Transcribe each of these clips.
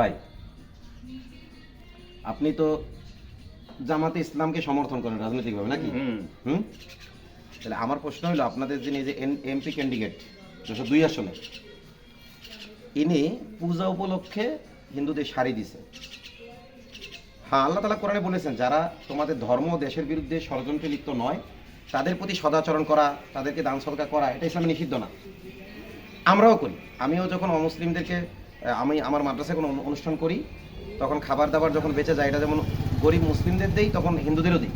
ভাই, আপনি তো জামাতে ইসলামকে সমর্থন করেন রাজনৈতিকভাবে নাকি? হুম। তাহলে আমার প্রশ্ন হলো, আপনাদের যিনি যে এমপি ক্যান্ডিডেট 202 আসনে, ইনি পূজা উপলক্ষে হিন্দুদের শাড়ি দিছে। হ্যাঁ, আল্লাহ তাআলা কোরআনে বলেছেন, যারা তোমাদের ধর্ম দেশের বিরুদ্ধে ষড়যন্ত্রে লিপ্ত নয় তাদের প্রতি সদাচরণ করা, তাদেরকে দান সদকা করা, এটা ইসলামে নিষিদ্ধ না। আমরাও করি। আমিও যখন অমুসলিমদেরকে, আমি আমার মাদ্রাসায় কোনো অনুষ্ঠান করি, তখন খাবার দাবার যখন বেঁচে যায়, এটা যেমন গরিব মুসলিমদের দেই, তখন হিন্দুদেরও দিই।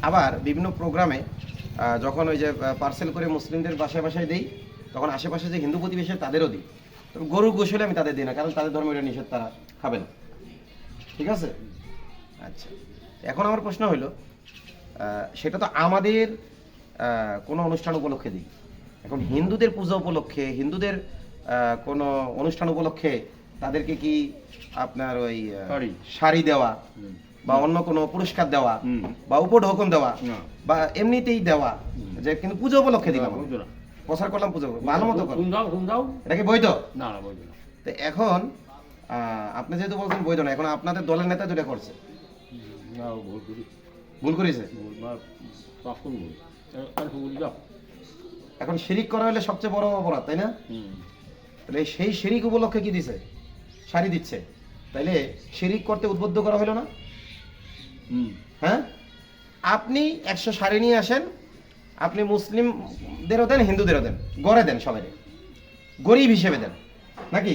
আবার বিভিন্ন প্রোগ্রামে যখন ওই যে পার্সেল করে মুসলিমদের বাসায় বাসায় দিই, তখন আশেপাশে যে হিন্দু প্রতিবেশী তাদেরও দিই। তবে গরু গোশলে আমি তাদের দিই না, কারণ তাদের ধর্ম এটা নিষেধ, তারা খাবে না। ঠিক আছে? আচ্ছা, এখন আমার প্রশ্ন হলো, সেটা তো আমাদের কোনো অনুষ্ঠান উপলক্ষে দিই। এখন হিন্দুদের পূজা উপলক্ষে, হিন্দুদের কোনো অনুষ্ঠান উপলক্ষে তাদেরকে কি আপনার ওই শাড়ি দেওয়া বা অন্য কোনো পুরস্কার দেওয়া বা উপঢৌকন দেওয়া বা এমনিতেই দেওয়া, যে কিন্তু পুজো উপলক্ষে দিলাম, প্রচার করলাম পুজো, ভালো মতো এটা কি বৈধ? না, বৈধ না। তো এখন আপনি যেহেতু বলছেন বৈধ না, এখন আপনাদের দলের নেতা যেটা করছে ভুল করেছে। এখন শিরিক করা হলে সবচেয়ে বড় অপরাধ, তাই না? তাহলে সেই শিরিক উপলক্ষে কি দিছে? শাড়ি দিচ্ছে। তাইলে শিরিক করতে উদ্বুদ্ধ করা হলো না? হ্যাঁ, আপনি 100 শাড়ি নিয়ে আসেন, আপনি মুসলিমদেরও দেন, হিন্দুদেরও দেন, গড়ে দেন, সবাই গরিব হিসেবে দেন নাকি?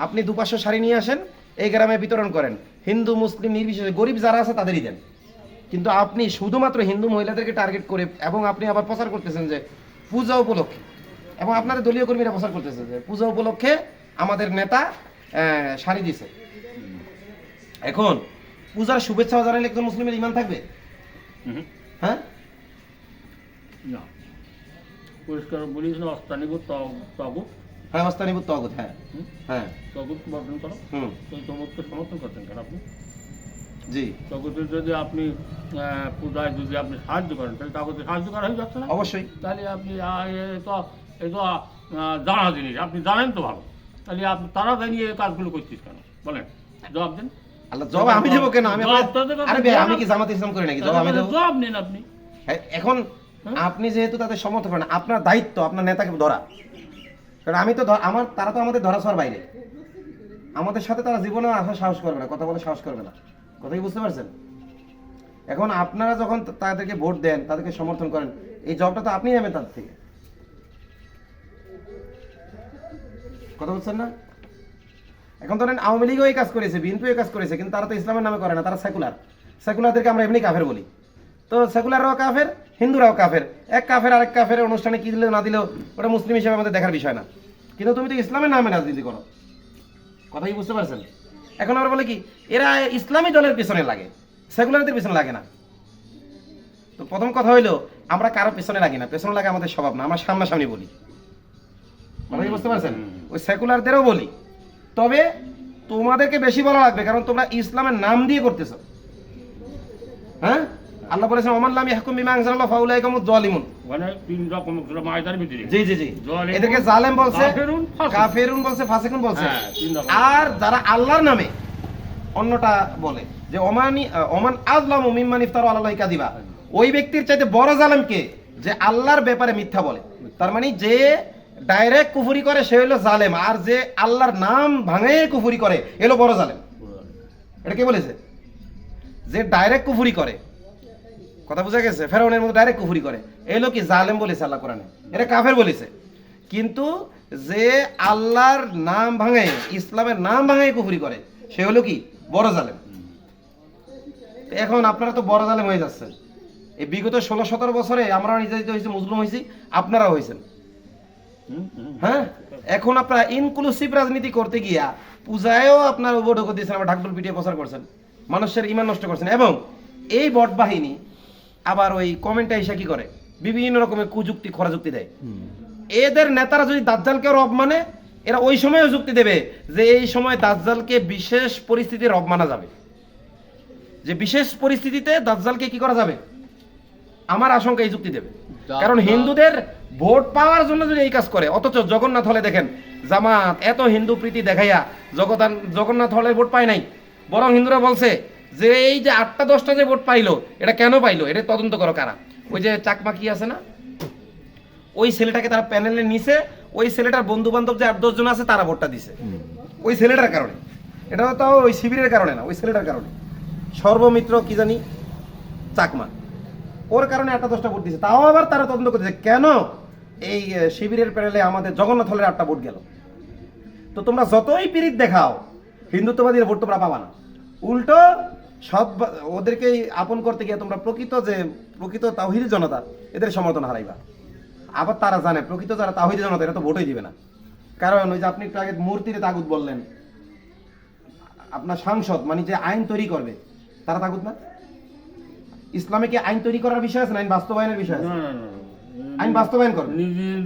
আপনি 200-500 শাড়ি নিয়ে আসেন, এই গ্রামে বিতরণ করেন, হিন্দু মুসলিম নির্বিশেষে গরিব যারা আছে তাদেরই দেন। কিন্তু আপনি শুধুমাত্র হিন্দু মহিলাদেরকে টার্গেট করে, এবং আপনি আবার প্রচার করতেছেন যে পূজা উপলক্ষে, এবং আপনাদের দলীয় কর্মীরা প্রচার করতেছে যে পূজা উপলক্ষে আমাদের নেতা শাড়ি দিছে। এখন পূজার শুভেচ্ছা জানাইলে একজন মুসলিমের ঈমান থাকবে? হ্যাঁ, না। পরিষ্কার বলিস না, অস্তানিবুত তাগুত। হ্যাঁ, অস্তানিবুত তাগুত। হ্যাঁ হ্যাঁ, তাগুত বর্জন করো। এই তাগুতকে সমর্থন করতেন কেন আপনি? জি, তাগুতের যদি আপনি পূজায় যদি আপনি সাহায্য করেন, তাহলে তাগুতে সাহায্য করা হয়ে যাচ্ছে না? অবশ্যই। তাহলে আপনি এই তো জানা জিনিস, আপনি জানেন তো ভালো, তাহলে আপনি তারা জানিয়ে এই কাজগুলো করছিস কেন বলেন? জবাব দেন। আল্লাহ জবাব আমি দেব কেন? আমি আরে ভাই, আমি কি জামাত ইসলাম করি নাকি? জবাব আমি দেব। জবাব নেন আপনি। এখন আপনি যেহেতু তাদের সমর্থন করেন, আপনার দায়িত্ব আপনার নেতাকে ধরা। কারণ আমি তো তারা তো আমাদের ধরা ছোঁয়ার বাইরে, আমাদের সাথে তারা জীবনে আসার সাহস করবে না, কথা বলে সাহস করবে না। কথা কি বুঝতে পারছেন? এখন আপনারা যখন তাদেরকে ভোট দেন, তাদেরকে সমর্থন করেন, এই জবটা তো আপনি নেবেন তাদের থেকে। কথা বলছেন না? এখন ধরেন আওয়ামী লীগও এই কাজ করেছে, বিএনপিও এই কাজ করেছে, কিন্তু তারা তো ইসলামের নামে করে না, তারা সেকুলার। সেকুলারদেরকে আমরা এমনি কাফের বলি। তো সেকুলাররাও কাফের, হিন্দুরাও কাফের। এক কাফের আরেক কাফের অনুষ্ঠানে কি দিলেও না দিলেও ওটা মুসলিম হিসেবে আমাদের দেখার বিষয় না। কিন্তু তুমি তো ইসলামের নামে রাজনীতি করো। কথা কি বুঝতে পারছেন? এখন আমরা বলে কি, এরা ইসলামী দলের পিছনে লাগে, সেকুলারদের পিছনে লাগে না। তো প্রথম কথা হইলো, আমরা কারো পিছনে লাগি না, পেছনে লাগে আমাদের স্বভাব না, আমরা সামনাসামনি বলি। কথা কি বুঝতে পারছেন? ওই সেকুলারদেরও বলি, তবে তোমাদেরকে বেশি বলা লাগবে, কারণ তোমরা ইসলামের নাম দিয়ে করতেছ। হ্যাঁ, আল্লাহ বলেছেন ওমান লাম ইয়াহকুম বিমা আনজালাল্লাহু ফাউলাইকা হুমুজ জালিমুন। মানে তিন রকম মায়দানের ভিতরে। জি জি জি, এদেরকে জালেম বলছে, কাফেরুন বলছে, ফাসিকুন বলছে। আর যারা আল্লাহর নামে অন্যটা বলে, যে ওমান আযলামু মিম্মান ইফতারা আলাল্লাহি কাযিবা, ওই ব্যক্তির চাইতে বড় জালেম কে, যে আল্লাহর ব্যাপারে মিথ্যা বলে। তার মানে যে ডাইরেক্ট কুফরি করে সে হলো জালেম, আর যে আল্লাহর নাম ভাঙে কুফরি করে এলো বড় জালেম। এটা কে বলেছে? যে ডাইরেক্ট কুফরি করে, কথা বোঝা গেছে? ফেরাউনের মতো ডাইরেক্ট কুফরি করে এলো কি জালেম বলেছে আল্লাহ কোরআনে, এটা কাফের বলেছে। কিন্তু যে আল্লাহর নাম ভাঙে, ইসলামের নাম ভাঙে কুফরি করে সে হলো কি বড় জালেম। এখন আপনারা তো বড় জালেম হয়ে যাচ্ছেন। এই বিগত 16-17 বছরে আমরা নির্যাতিত হয়েছি, মুসলিম হয়েছি, আপনারাও হয়েছেন। হ্যাঁ, এখন আপনারা ইনক্লুসিভ রাজনীতি করতে গিয়া পূজায়ও আপনার উপঢৌকন দিয়েছেন, আবার ঢাকঢোল পিটিয়ে প্রচার করছেন, মানুষের ঈমান নষ্ট করছেন। এবং এই বট বাহিনী আবার ওই কমেন্টে এসে কি করে, বিভিন্ন রকমের কুযুক্তি খরাযুক্তি দেয়। এদের নেতারা যদি দাজ্জালকে রব মানে, এরা ওই সময়ও যুক্তি দেবে যে এই সময় দাজ্জালকে বিশেষ পরিস্থিতি রব মানা যাবে, যে বিশেষ পরিস্থিতিতে দাজ্জালকে কি করা যাবে, আমার আশঙ্কা এই যুক্তি দেবে। কারণ হিন্দুদের ভোট পাওয়ার জন্য যদি এই কাজ করে, অথচ জগন্নাথ হলে দেখেন জামাত এত হিন্দু প্রীতি দেখাইয়া জগন্নাথ হলে ভোট পায় নাই, বরং হিন্দুরা বলছে যে এই যে 8টা 10টা যে ভোট পাইলো এটা কেন পাইলো, এটা তদন্ত করো কারা। ওই যে চাকমা কি আছে না, ওই ছেলেটাকে তারা প্যানেলে নিছে, ওই ছেলেটার বন্ধু বান্ধব যে 8-10 জন আছে তারা ভোটটা দিছে ওই ছেলেটার কারণে। এটা তো ওই শিবিরের কারণে না, ওই ছেলেটার কারণে। সর্বমিত্র কি জানি চাকমা, ওর কারণে 8টা 10টা ভোট দিছে। তাও আবার তারা তদন্ত করতেছে কেন এই শিবিরের প্যানেলে আমাদের জগন্নাথ হলের 8টা ভোট গেল। তো তোমরা যতই পীড়িত দেখাও হিন্দুত্ববাদীর ভোট তোমরা পাবা না, উল্টো সব ওদেরকে আপন করতে গিয়ে তোমরা প্রকৃত তাওহীদি জনতা এদের সমর্থন হারাইবা। আবার তারা জানে প্রকৃত যারা তাওহীদি জনতা এরা তো ভোটই দিবে না। কারণ ওই যে আপনি একটু আগে মূর্তির তাগুত বললেন, আপনার সাংসদ মানে যে আইন তৈরি করবে তারা তাগুত না? ইসলামে কি আইন তৈরি করার বিষয় আছে না আইন বাস্তবায়নের বিষয় আছে? আইন বাস্তবায়ন করবে,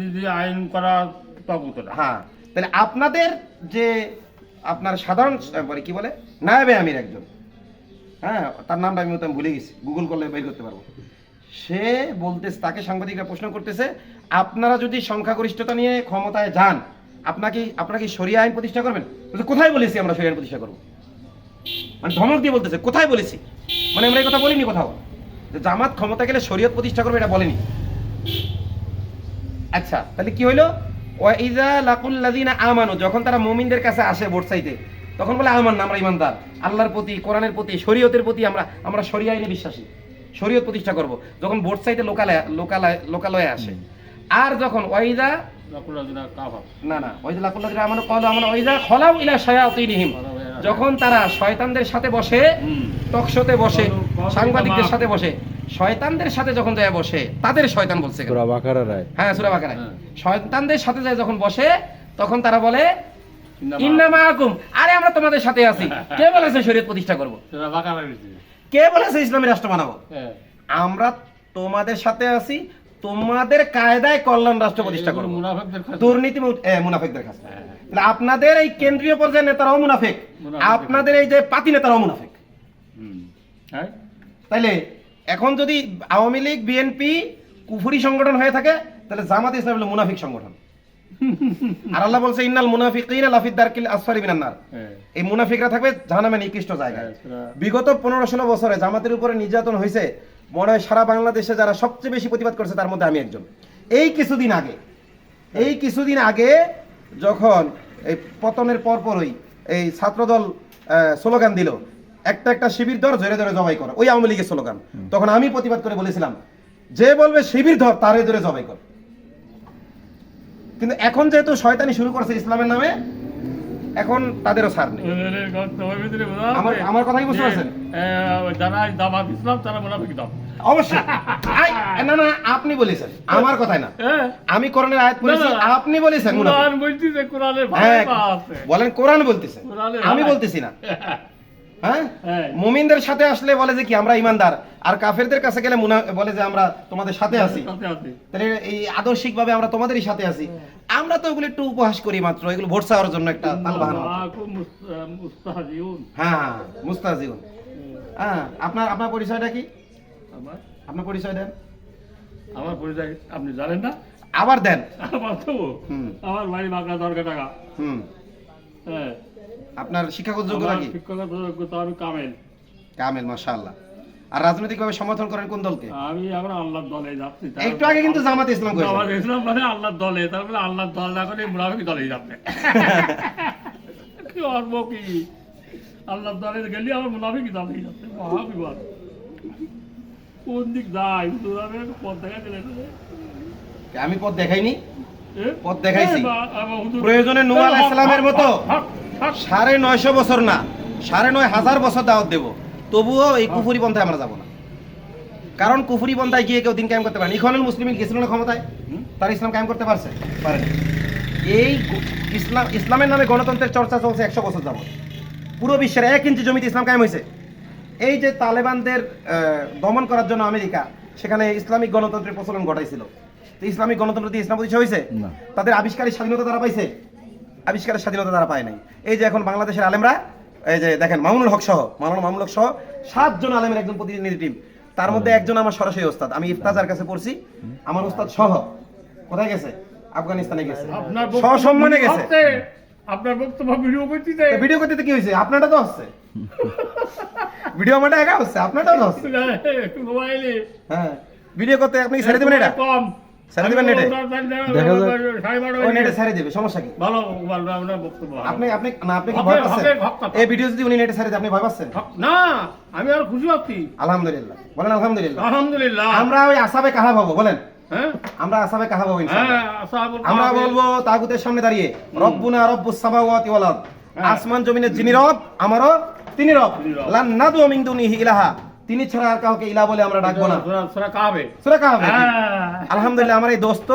নিজে আইন করা তাগুত না। হ্যাঁ, তাহলে আপনাদের যে আপনার সাধারণ মানে কি বলে নায়েবে আমির একজন, হ্যাঁ তার নামটা আমি ভুলে গেছি, গুগল করলে বের করতে পারবো। সে বলতেছে, তাকে সাংবাদিকরা প্রশ্ন করতেছে, আপনারা যদি সংখ্যাগরিষ্ঠতা নিয়ে ক্ষমতায় যান আপনারা কি শরিয়া আইন প্রতিষ্ঠা করবেন? বলছে কোথায় বলেছি আমরা শরিয়া আইন প্রতিষ্ঠা করবো? মানে ধমক দিয়ে বলতেছে কোথায় বলেছি, মানে আমরা এই কথা বলিনি কোথাও যে জামাত ক্ষমতা গেলে শরীয়ত প্রতিষ্ঠা করবে, এটা বলেনি। আচ্ছা তাহলে কি হইলো, ওয়াইযা লাকুল লাযিনা আমানু, যখন তারা মুমিনদের কাছে আসে ভোট চাইতে তখন বলে আমান্না, আমরা ইমানদার, আল্লাহর প্রতি, কোরআনের প্রতি, শরীয়তের প্রতি আমরা শরিয়া আইনে বিশ্বাসী, শরীয়ত প্রতিষ্ঠা করব। যখন ভোট চাইতে লোকালয়ে আসে। আর যখন ওয়াইযা যখন তারা শয়তানদের সাথে বসে, টকশোতে বসে, সাংবাদিকদের সাথে বসে, শয়তানদের সাথে যখন যায় বসে, তাদের শয়তান বলছে সূরা বাকারা, হ্যাঁ সূরা বাকারা, শয়তানদের সাথে যায় যখন বসে তখন তারা বলে ইন্না মাআকুম, আরে আমরা তোমাদের সাথে আছি। কে বলেছে শরীয়ত প্রতিষ্ঠা করব? কে বলেছে ইসলামী রাষ্ট্র বানাবো? আমরা তোমাদের সাথে আছি, তোমাদের কায়দায় কল্যাণ রাষ্ট্র প্রতিষ্ঠা করব। দুর্নীতি মুনাফিকদের কাছে। তাহলে আপনাদের এই কেন্দ্রীয় পর্যায়ের নেতারাও মুনাফিক, আপনাদের এই যে পাতি নেতারাও মুনাফিক। তাইলে এখন যদি আওয়ামী লীগ বিএনপি কুফরি সংগঠন হয়ে থাকে তাহলে জামাত ইসলাম হলো মুনাফিক সংগঠন। আর আল্লাহ বলছে ইন্নাল মুনাফিকিনা লাফি দারকিল আসফালি মিনান নার, এই মুনাফিকরা থাকবে জাহান্নামের নিকৃষ্ট জায়গায়। বিগত 15-16 বছরে জামাতের উপরে নির্যাতন হয়েছে, মনে হয় সারা বাংলাদেশে যারা সবচেয়ে বেশি প্রতিবাদ করেছে তার মধ্যে আমি একজন। এই কিছুদিন আগে যখন এই পতনের পরপরই এই ছাত্রদল স্লোগান দিল, একটা শিবির ধর জোরে জোরে জবাই কর, ওই আওয়ামী লীগের স্লোগান, তখন আমি প্রতিবাদ করে বলেছিলাম যে বলবে শিবির ধর তারে জোরে জবাই কর। কিন্তু এখন যেহেতু শয়তানি শুরু করছে ইসলামের নামে, এখন তাদেরও ছাড় নেই। আমার কথা কি বুঝতে পারছেন? যারা জামাত ইসলাম তারা মুনাফিক দাও অবশ্যই। না না, আপনি বলেছেন, আমার কথাই না, আমি কোরআনের আয়াত বলেছি, আপনি বলেছেন কোরআন বলতেছে, কোরআনের ভাষা আছে, বলেন কোরআন বলতেছে, আমি বলতেছি না। হ্যাঁ, মুমিনদের সাথে আসলে বলে যে কি আমরা ইমানদার, আর কাফেরদের কাছে গেলে বলে যে আমরা তোমাদের সাথে আছি। তাহলে এই আদর্শিক ভাবে আমরা তোমাদেরই সাথে আছি। আমরা তো ওগুলো একটু উপহাস করি মাত্র, এগুলো ভোট চাওয়ার জন্য একটা তালবাহানা। হ্যাঁ মুস্তাহজিউন। হ্যাঁ, আপনার পরিচয়টা কি? আপনার পরিচয় দেন। আমার পরিচয় আপনি জানেন না? আবার দেন। আমার বাড়ি বাঁকড়া দরকার টাকা। হ্যাঁ। আপনার শিক্ষাগত যোগ্যতা কি? শিক্ষাগত যোগ্যতা আমি কামেল, মাশাআল্লাহ। আর রাজনৈতিকভাবে সমর্থন করেন কোন দলকে? আমি এখন আল্লাহর দলে যাচ্ছি। একটু আগে কিন্তু জামাত ইসলাম কইছেন। জামাত ইসলাম মানে আল্লাহর দলে, তারপরে আল্লাহর দল না করে মুনাফিক দলেই যাচ্ছে। কি অর্ব কি? আল্লাহর দলে গেলে আমার মুনাফিক দলেই যাচ্ছে। মহাবিপদ। কোন দিক যায়? পথ দেখা দিলে আমি পথ দেখাইনি, পথ দেখাইছি। প্রয়োজনে নূহ আলাইহিস সালামের মতো 950 বছর না 9,500 বছর দাওয়াত দেব, তবুও এই কুফরি পন্থায় আমরা যাব না। কারণ কুফরি পন্থায় গিয়ে কেউ দিন কায়েম করতে পারেনি। ইখওয়ানুল মুসলিমিন গেছিল না ক্ষমতায়, তারা ইসলাম কায়েম করতে পারছে? পারেনি। এই ইসলামের নামে গণতন্ত্রের চর্চা চলছে 100 বছর যাবত। পুরো বিশ্বের 1 ইঞ্চি জমিতে ইসলাম কায়েম হয়েছে। এই যে তালেবানদের দমন করার জন্য আমেরিকা সেখানে ইসলামিক গণতন্ত্রের প্রচলন ঘটাইছিল, তো ইসলামিক গণতন্ত্র দিয়ে ইসলাম প্রতিষ্ঠা হয়েছে? তাদের আবিষ্কারের স্বাধীনতা তারা পাইছে? আবিষ্কারের স্বাধীনতা তারা পায় নাই। এই যে এখন বাংলাদেশের আলেমরা, এই যে দেখেন মামুনুল হক সহ 7 জন আলেমের একজন প্রতিনিধি টিম তার মধ্যে একজন আমার সরাসরি ওস্তাদ, আমি ইফতাজার কাছে পড়ছি, আমার ওস্তাদ সহ কোথায় গেছে, আফগানিস্তানে গেছে, আপনার সসম্মানে গেছে। আপনার বক্তব্য ভিডিও করতেছে, ভিডিও করতে কি হয়েছে, আপনারটা তো হচ্ছে ভিডিও আমারটা একা হচ্ছে, আপনারটাও তো হচ্ছে। মোবাইলে হ্যাঁ, ভিডিও করতে আপনি ছেড়ে দিবেন, এটা কম ছেড়ে দিবেন নেটে, দেখা যাক। ওই নেটে ছেড়ে দিবে, সমস্যা কি? ভালো ভালো আপনার বক্তব্য ভালো। আপনি আপনি না, আপনি কি ভয় পাচ্ছেন? হকের হক কথা। এই ভিডিও যদি উনি নেটে ছেড়ে দেয় আপনি ভয় পাচ্ছেন? না, আমি আর খুশি হচ্ছি। আলহামদুলিল্লাহ বলেন, আলহামদুলিল্লাহ। আলহামদুলিল্লাহ। আমরা ওই আসাবে কাহা পাবো, বলেন হ্যাঁ আমরা আসাবে কাহা পাবো ইনশাআল্লাহ। হ্যাঁ আসহাবুল আমরা কাহফে। বলবো তাগুতের সামনে দাঁড়িয়ে রব্বুনা রব্বুস সামাওয়াতি ওয়াল আরদ, হ্যাঁ। আসমান জমিনের যিনি রব, আমারও তিনি রব, তিনি রব। লান নাদু মিন দুনিহি ইলাহা, তিনি ছাড়া আর কাউকে ইলাহ বলে আমরা ডাকবো না। সূরা কাহফে। সূরা কাহফে। হ্যাঁ। আলহামদুলিল্লাহ আমার এই দোস্ত,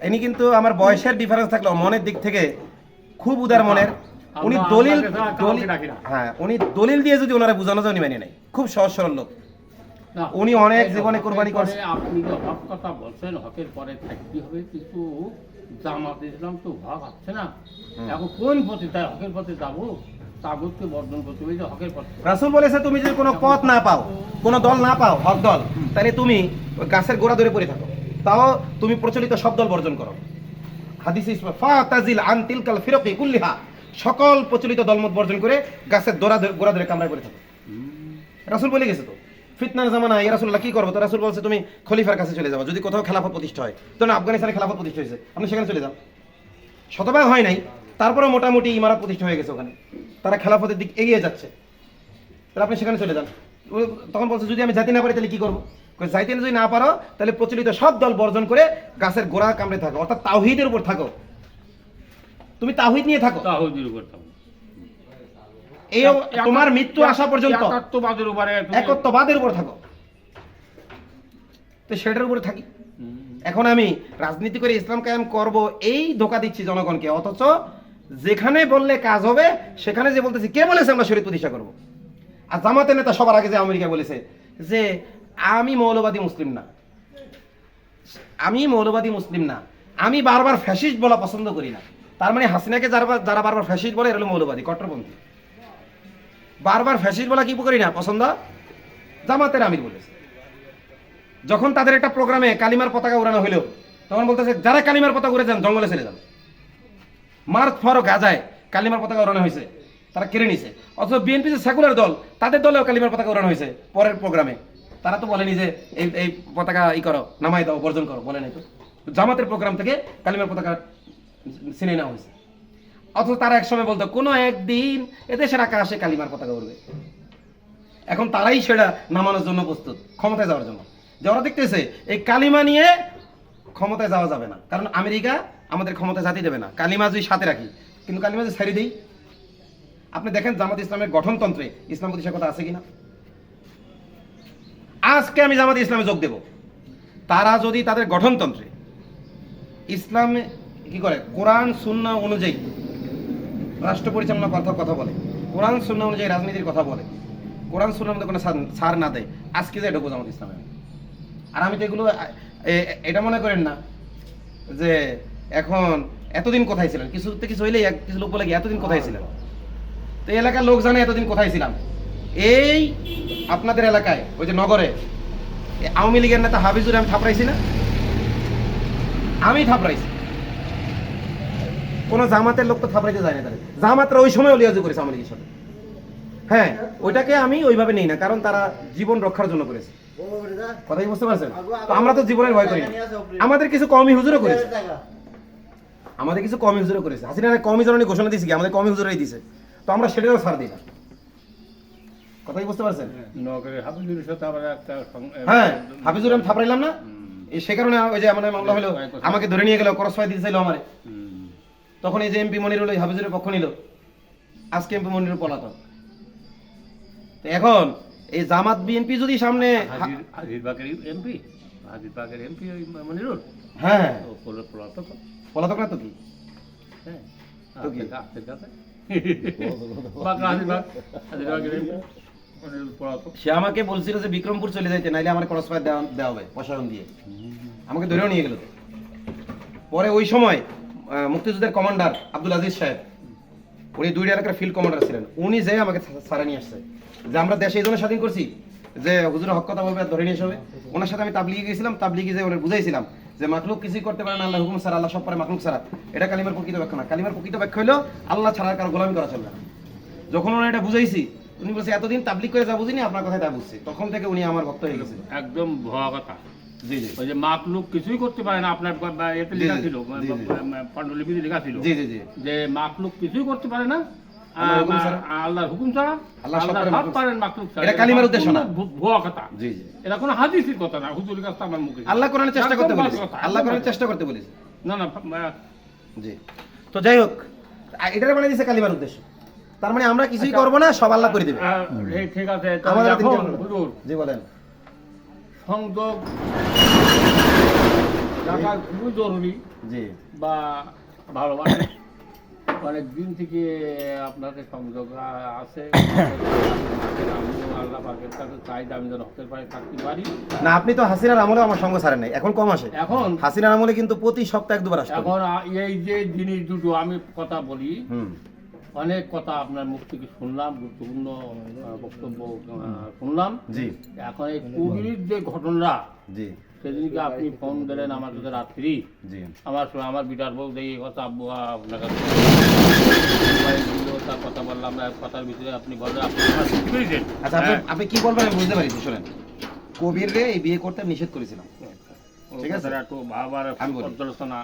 ইনি কিন্তু আমার বয়সের ডিফারেন্স থাকলেও মনের দিক থেকে খুব উদার মনের। উনি আমরা দলিল আল্লাহকে ছাড়া কাউকে ডাকি না। হ্যাঁ, উনি দলিল দিয়ে যদি ওনারা বোঝানো যায় উনি মানে নাই, খুব সহজ সরল লোক। না, উনি অনেক এই জীবনে হকের কোরবানি পরে করছে। আপনি তো হক কথা বলছেন, হকের পরে থাকতে হবে, কিন্তু জামাত ইসলাম তো হক আছে না। এখন কোন পথে তাই হকের পথে যাবো, তাগুতকে বর্জন করতে হবে, যে হকের পথে। রাসূল বলেছে তুমি যদি কোনো পথ না পাও, কোনো দল না পাও, হক দল, তাহলে তুমি ওই গাছের গোড়া ধরে পড়ে থাকো, তাও তুমি প্রচলিত সব দল বর্জন করো। হাদিসে ফাতাজিল আন তিলকাল ফিরকি কুল্লিহা, সকল প্রচলিত দলমত বর্জন করে গাছের গোড়া ধরে কামড়ায় পড়ে থাকো। রাসূল বলে গেছে তো, ফিতনার জামানা ইয়া রাসূলুল্লাহ কি করবো? তো রাসূল বলছে তুমি খলিফার কাছে চলে যাও, যদি কোথাও খেলাফত প্রতিষ্ঠা হয়। তো না, আফগানিস্তানে খেলাফত প্রতিষ্ঠা হয়েছে, আপনি সেখানে চলে যাও। শতভাগ হয় নাই, তারপরে মোটামুটি ইমারত প্রতিষ্ঠা হয়ে গেছে ওখানে, তারা খেলাফতের দিক এগিয়ে যাচ্ছে, তাহলে আপনি সেখানে চলে যান। ও তখন বলছে যদি আমি যাইতে না পারি তাহলে কি করবো? যাইতে যদি না পারো তাহলে প্রচলিত সব দল বর্জন করে গাছের গোড়া কামড়ে থাকো, অর্থাৎ তাওহীদের উপর থাকো, তুমি তাওহীদ নিয়ে থাকো, তাওহীদের উপর থাকো। এই তোমার মৃত্যু আসা পর্যন্ত একাত্মবাদের উপরে তুমি- একত্ববাদের উপর থাকো। তো সেটার উপরে থাকি। এখন আমি রাজনীতি করে ইসলাম কায়েম করব এই ধোকা দিচ্ছি জনগণকে, অথচ যেখানে বললে কাজ হবে সেখানে যে বলতেছি, কে বলেছে আমরা শরীয়ত প্রতিষ্ঠা করব? আর জামাতের নেতা সবার আগে যে আমেরিকা বলেছে যে আমি মৌলবাদী মুসলিম না, আমি মৌলবাদী মুসলিম না, আমি বারবার ফ্যাসিস্ট বলা পছন্দ করি না। তার মানে হাসিনাকে যারা বারবার ফ্যাসিস্ট বলে এরা হলো মৌলবাদী, কট্টরপন্থী। বারবার ফ্যাসিস্ট বলা কি করি না পছন্দ, জামাতের আমির বলেছে। যখন তাদের একটা প্রোগ্রামে কালিমার পতাকা উড়ানো হইল, তখন বলতেছে যারা কালিমার পতাকা উড়ে যান জঙ্গলে চলে যান। মার্চ ফর গাজায় কালিমার পতাকা উড়ানো হয়েছে, তারা কেড়ে নিছে। অথচ বিএনপি যে সেকুলার দল, তাদের দলেও কালিমার পতাকা উড়ানো হয়েছে পরের প্রোগ্রামে, তারা তো বলেনি যে এই এই পতাকা করো, নামাই দাও, বর্জন করো, বলে নাই তো। জামাতের প্রোগ্রাম থেকে কালিমার পতাকা ছিনিয়ে নেওয়া হয়েছে। অথচ তারা একসময় বলতো কোনো একদিন এদেশের আকাশে কালিমার পতাকা উড়বে। এখন তারাই সেটা নামানোর জন্য প্রস্তুত, ক্ষমতায় যাওয়ার জন্য। যে ওরা দেখতেছে এই কালিমা নিয়ে ক্ষমতায় যাওয়া যাবে না, কারণ আমেরিকা আমাদের ক্ষমতায় জাতি দেবে না, কালিমা যদি সাথে রাখি। কিন্তু কালিমা যদি ছাড়ি দিই, আপনি দেখেন জামাত ইসলামের গঠনতন্ত্রে ইসলাম প্রতিষ্ঠার কথা আছে কিনা। আজকে আমি জামাত ইসলামে যোগ দেব, তারা যদি তাদের গঠনতন্ত্রে ইসলামে কি করে, কোরআন সুন্নাহ অনুযায়ী রাষ্ট্র পরিচালনা কথা বলে, কোরআন সুন্নাহ অনুযায়ী রাজনীতির কথা বলে, কোরআন সুন্নাহর মধ্যে কোনো ছাড় না দেয়, আজকে যে ঢুকবো জামাত ইসলামে। আর আমি তো এগুলো এটা মনে করেন না যে এখন এতদিন কোথায় ছিলেন, কিছু হইলেই কিছু লোক বলে কি এতদিন কোথায় ছিলেন। তো এই এলাকার লোক জানে এতদিন কোথায় ছিলাম। এই আপনাদের এলাকায় ওই যে নগরে আওয়ামী লীগের নেতা হাফিজুর আমি থাপড়াইছি না, আমি থাপড়াইছি। কোনো জামাতের লোক তো থাপড়াইতে যায় না, তাদের জামাতরা ওই সময় লিয়াজু করেছে আওয়ামী লীগের সাথে। হ্যাঁ, ওইটাকে আমি ওইভাবে নেই না, কারণ তারা জীবন রক্ষার জন্য করেছে। কথাই বুঝতে পারছেন? তো আমরা তো জীবনের ভয় করি না। আমাদের কিছু কওমি হুজুরও করেছে, আমাদের কিছু কওমি হুজুরও করেছে। হাসিনা কওমি জননী ঘোষণা দিয়েছে কি, আমাদের কওমি হুজুরাই দিয়েছে, তো আমরা সেটাও ছাড় দিই না। কথাই বুঝতে পারছেন? নগরে হাফিজুরের সাথে আবার একটা হ্যাঁ, হাফিজুর আমি থাপড়াইলাম না, সে কারণে ওই যে আমার মামলা হলো, আমাকে ধরে নিয়ে গেল, ক্রস ফায়ার দিতে চাইলো আমারে। তখন এই যে এমপি মনিরুল ওই হাফিজুরের পক্ষ নিল, আজকে এমপি মনিরুল পলাতক। তো এখন এই জামাত বিএনপি যদি সামনে হাজিরবাগের এমপি, হাজিরবাগের এমপি ওই মনিরুল, হ্যাঁ ও পলাতক। পলাতক না তো কি, হ্যাঁ, তো কি? আপনার কাছে বাগড়া হাজিরবাগের এমপি মনিরুল পলাতক। সে আমাকে বলছিল যে বিক্রমপুর চলে যাইতে, নাইলে আমার ক্রস ফায়ার দেওয়া হবে প্রশাসন দিয়ে। আমাকে ধরেও নিয়ে গেল। পরে ওই সময় মুক্তিযুদ্ধের কমান্ডার আব্দুল আজিজ সাহেব, উনি দুই এলাকার ফিল্ড কমান্ডার ছিলেন, উনি যে আমাকে ছাড়া নিয়ে আসছে যে আমরা দেশে এই জন্য স্বাধীন করছি যে হুজুর হক কথা বলবে আর ধরে নিয়ে এসে হবে। ওনার সাথে আমি তাবলিগে গেছিলাম, তাবলিগে যে ওনার বুঝাইছিলাম যে মাখলুক কিছুই করতে পারে না আল্লাহর হুকুম ছাড়া, আল্লাহ সব পারে মাখলুক ছাড়া। এটা কালিমার প্রকৃত ব্যাখ্যা না। কালিমার প্রকৃত ব্যাখ্যা হলো আল্লাহ ছাড়া আর কারো গোলামি করা চলবে না। যখন ওনার এটা বুঝাইছি, উনি বলছে এতদিন তাবলিগ করে যা বুঝিনি আপনার কথাই তা বুঝছি, তখন থেকে উনি আমার ভক্ত হয়ে গেছিল। একদম ভুয়া কথা। জি জি ওই যে মাকলুক কিছুই করতে পারে না, আপনার এতে লেখা ছিল, জি, জি। পাণ্ডুলিপিতে লেখা ছিল জি জি জি যে মাকলুক কিছুই করতে পারে না আল্লাহর হুকুম ছাড়া। আল্লাহর হুকুম ছাড়া, আল্লাহ সব আল্লাহ পারে সব মাকলুক পারেন মাকলুক ছাড়া। এটা কালিমার উদ্দেশ্য না। ভুয়া কথা। জি জি এটা কোনো হাদিসের কথা না, হুজুরের কাছে আমার মুখে। আল্লাহ কোরআনে চেষ্টা করতে একদম বলেছে, বাজে কথা, আল্লাহ একদম কোরআনে বাজে চেষ্টা করতে বলেছে। না না জি, তো যাই হোক, এটার মানে দিছে কালিমার উদ্দেশ্য। তার মানে আমরা কিছুই করব না, সব আল্লাহ করে দিবে। ঠিক আছে। আমাদের এখন দিন কেমন? হুজুর জি বলেন। সংযোগ রাখা খুবই জরুরি জি বা ভালোবাসে। অনেক দিন থেকে আপনাদের সংযোগ আছে। আমিও আল্লাহ পাকের কাছে চাই যে আমি যেন হকের পায়ে থাকতে পারি। না, আপনি তো হাসিনার আমলে আমার সঙ্গ ছাড়েন নাই, এখন কম আসে। এখন হাসিনার আমলে কিন্তু প্রতি সপ্তাহে এক দুবার আসতো। এখন এই যে জিনিস দুটো আমি কথা বলি, হুম অনেক কথা আপনার মুখ থেকে শুনলাম, গুরুত্বপূর্ণ বক্তব্য শুনলাম। জি এখন এই কোভিড যে ঘটনা, জি সেদিনকে আপনি ফোন দিলেন আমার কাছে রাত্রি, জি আমার বিটার বউ এই কথা আব্বু আপনার কাছে তার কথা বললাম, কথার ভিতরে আপনি বললেন আপনি আমার ঠিক করেছেন। আচ্ছা, আপনি কি বলবেন আমি বুঝতে পারিনি। শোনেন, কবির রে এই বিয়ে করতে নিষেধ করেছিলাম, ঠিক আছে? একটু ভাবার আমি বলি। পর্যালোচনা।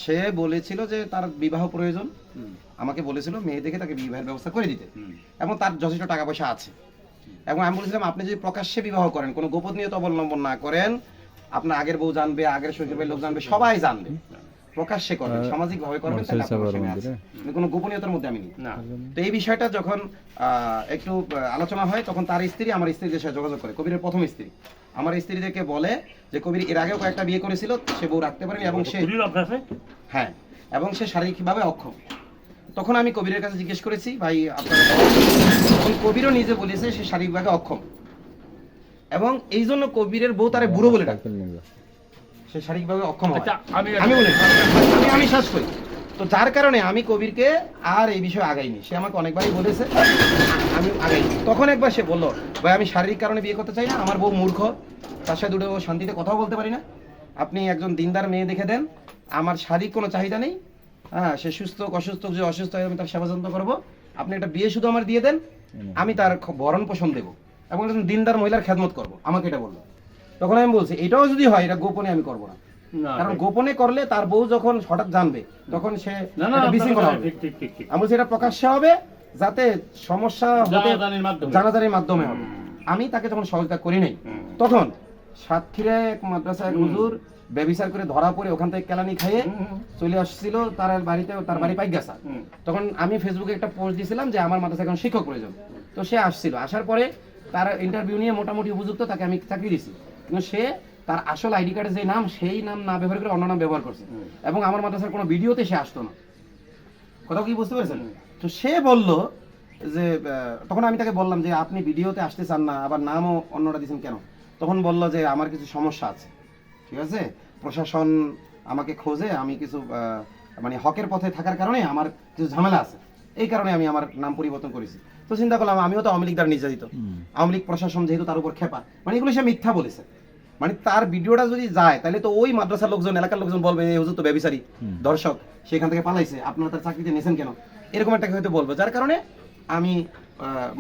সে বলেছিল যে তার বিবাহ প্রয়োজন, আমাকে বলেছিল মেয়ে দেখে তাকে বিবাহের ব্যবস্থা করে দিতে, এবং তার যথেষ্ট টাকা পয়সা আছে। এবং আমি বলেছিলাম আপনি যদি প্রকাশ্যে বিবাহ করেন, কোনো গোপনীয়তা অবলম্বন না করেন, আপনার আগের বউ জানবে, আগের শ্বশুরের লোক জানবে, সবাই জানবে। প্রকাশ্যে করবেন, সামাজিক ভাবে করবেন, তাহলে আপনার সমস্যা আছে। আমি কোনো গোপনীয়তার মধ্যে আমি নেই। না, তো এই বিষয়টা যখন একটু আলোচনা হয়, তখন তার স্ত্রী আমার স্ত্রীদের সাথে যোগাযোগ করে, কবিরের প্রথম স্ত্রী আমার স্ত্রীদেরকে বলে যে কবির এর আগেও কয়েকটা বিয়ে করেছিল, সে বউ রাখতে পারেনি, এবং সে হ্যাঁ, এবং সে শারীরিকভাবে অক্ষম। তখন আমি কবিরের কাছে জিজ্ঞেস করেছি, ভাই আপনারা, তখন কবিরও নিজে বলেছে সে শারীরিকভাবে অক্ষম, এবং এই জন্য কবিরের বউ তারে বুড়ো বলে ডাকে, সে শারীরিকভাবে অক্ষম হয়। আচ্ছা, আমি শ্বাস করি। তো যার কারণে আমি কবিরকে আর এই বিষয়ে আগাইনি। সে আমাকে অনেকবারই বলেছে, আমি আগাইনি। তখন একবার সে বললো, ভাই আমি শারীরিক কারণে বিয়ে করতে চাই না, আমার বউ মূর্খ, তার সাথে দুটো শান্তিতে কথাও বলতে পারি না, আপনি একজন দিনদার মেয়ে দেখে দেন, আমার শারীরিক কোনো চাহিদা নেই, হ্যাঁ, সে সুস্থ অসুস্থ, যে অসুস্থ হয় আমি তার সেবা যত্ন করবো, আপনি একটা বিয়ে শুধু আমার দিয়ে দেন, আমি তার ভরণ পোষণ দেবো, এবং একজন দিনদার মহিলার খেদমত করবো, আমাকে এটা বললো। তখন আমি বলছি এটাও যদি হয়, এটা গোপনে আমি করবো না, কারণ গোপনে করলে তার বউ যখন হঠাৎ জানবে, তখন সে বিশৃঙ্খলা হবে। আমি বলছি এটা প্রকাশ্যে হবে, যাতে সমস্যা জানাজানির মাধ্যমে হবে। আমি তাকে যখন সহযোগিতা করি নাই, তখন সাতক্ষীরায় এক মাদ্রাসা এক হুজুর ব্যভিচার করে ধরা পড়ে ওখান থেকে কেলানি খাইয়ে চলে আসছিল তার বাড়িতে, তার বাড়ি পাইগাছা। তখন আমি ফেসবুকে একটা পোস্ট দিয়েছিলাম যে আমার মাদ্রাসায় এখন শিক্ষক প্রয়োজন। তো সে আসছিল, আসার পরে তার ইন্টারভিউ নিয়ে মোটামুটি উপযুক্ত, তাকে আমি চাকরি দিয়েছি, কিন্তু সে তার আসল আইডি কার্ডে যে নাম, সেই নাম না ব্যবহার করে অন্য নাম ব্যবহার করছে, এবং আমার মাদ্রাসার কোনো ভিডিওতে সে আসতো না। কথা কি বুঝতে পেরেছেন? তো সে বলল যে, তখন আমি তাকে বললাম যে আপনি ভিডিওতে আসতে চান না, আবার নামও অন্যটা দিয়েছেন কেন? তখন বলল যে আমার কিছু সমস্যা আছে, ঠিক আছে, প্রশাসন আমাকে খোঁজে, আমি কিছু মানে হকের পথে থাকার কারণে আমার কিছু ঝামেলা আছে, এই কারণে আমি আমার নাম পরিবর্তন করেছি। তো চিন্তা করলাম আমিও তো আওয়ামী লীগ দ্বারা নির্যাতিত, আওয়ামী লীগ প্রশাসন যেহেতু তার উপর খেপা, মানে এগুলো সে মিথ্যা বলেছে। মানে তার ভিডিওটা যদি যায়, তাহলে তো ওই মাদ্রাসার লোকজন, এলাকার লোকজন বলবে এই হুজুর তো ব্যভিচারী, দর্শক, সেখান থেকে পালাইছে, আপনারা তার চাকরিতে নিয়েছেন কেন, এরকম একটা হয়তো বলবো। যার কারণে আমি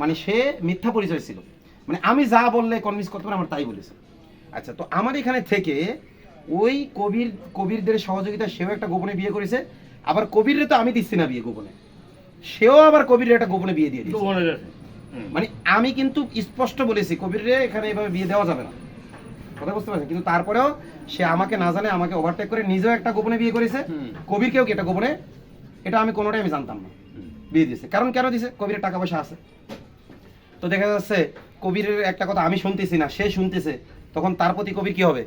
মানে সে মিথ্যা পরিচয় ছিল, মানে আমি যা বললে কনভিন্স করতে পারে, আমার তাই বলেছে। আচ্ছা, তো আমার এখানে থেকে ওই কবিরদের সহযোগিতা, সেও একটা গোপনে বিয়ে করেছে, আবার কবিরে তো আমি দিচ্ছি না বিয়ে গোপনে, সেও আবার কবিরের একটা গোপনে বিয়ে দিয়ে দিয়েছে। মানে আমি কিন্তু স্পষ্ট বলেছি কবিরে এখানে এভাবে বিয়ে দেওয়া যাবে না, কথা বুঝতে পারছেন? কিন্তু তারপরেও সে আমাকে না জানে, আমাকে ওভারটেক করে নিজেও একটা গোপনে বিয়ে করেছে, কবিরকেও কি একটা গোপনে, এটা আমি কোনোটাই আমি জানতাম না, বিয়ে দিয়েছে। কারণ কেন দিয়েছে? কবিরের টাকা পয়সা আছে। তো দেখা যাচ্ছে কবিরের একটা কথা আমি শুনতেছি না, সে শুনতেছে, তখন তার প্রতি কবির কি হবে?